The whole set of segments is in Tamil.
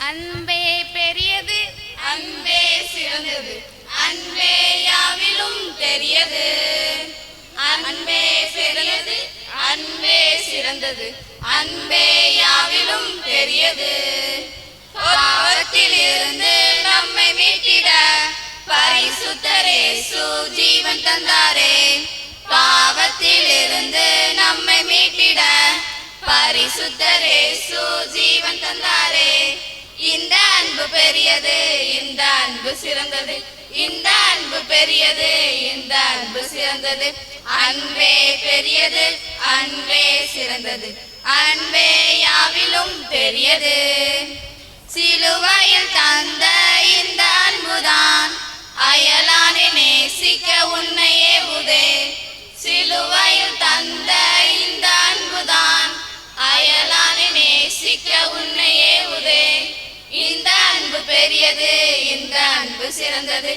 அன்பே பெரியது, அன்பே சிறந்தது, அன்பே யாவிலும் பெரியது. அன்பே பெரியது, அன்பே சிறந்தது, அன்பே யாவிலும் பெரியது. பாவத்தில் இருந்து நம்மை மீட்டிட பரிசுத்தர் இயேசு ஜீவன் தந்தாரே. பாவத்தில் இருந்து நம்மை மீட்டிட பரிசுத்தர் இயேசு ஜீவன் தந்தாரே. இந்த அன்பு பெரியது, இந்த அன்பு சிறந்தது, இந்த அன்பு பெரியது, இந்த அன்பு சிறந்தது. அன்பே பெரியது, அன்பே சிறந்தது, அன்பே யாவிலும் பெரியது. சிலுவையில் தந்த இந்த அன்புதான் அயலானை நேசிக்க உன்னை ஏவுதே. சிலுவையில் தந்த இந்த அன்புதான் அயலானை நேசிக்க உன்னை ஏவுதே. இந்த அன்பு பெரியது, இந்த அன்பு சிறந்தது,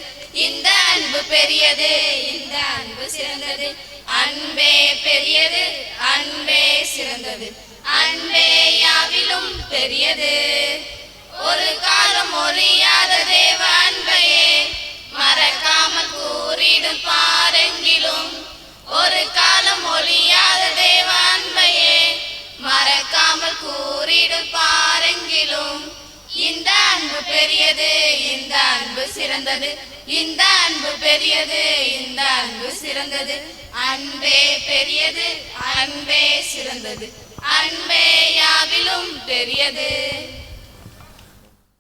இந்த அன்பு பெரியது, இந்த அன்பு சிறந்தது. அன்பே பெரியது, அன்பே சிறந்தது, அன்பே யாவிலும் பெரியது. ஒரு காலம் ஒழியாத தேவ அன்பையே மறக்காமல் கூறிடும் பாரெங்கிலும். ஒரு காலம் ஒழியாத தேவ அன்பையே மறக்காமல் கூறிடும் பாரெங்கிலும். இந்த அன்பு பெரியது, இந்த அன்பு சிறந்தது, இந்த அன்பு பெரியது, இந்த அன்பு சிறந்தது. அன்பே பெரியது, அன்பே சிறந்தது, அன்பே யாவிலும் பெரியது.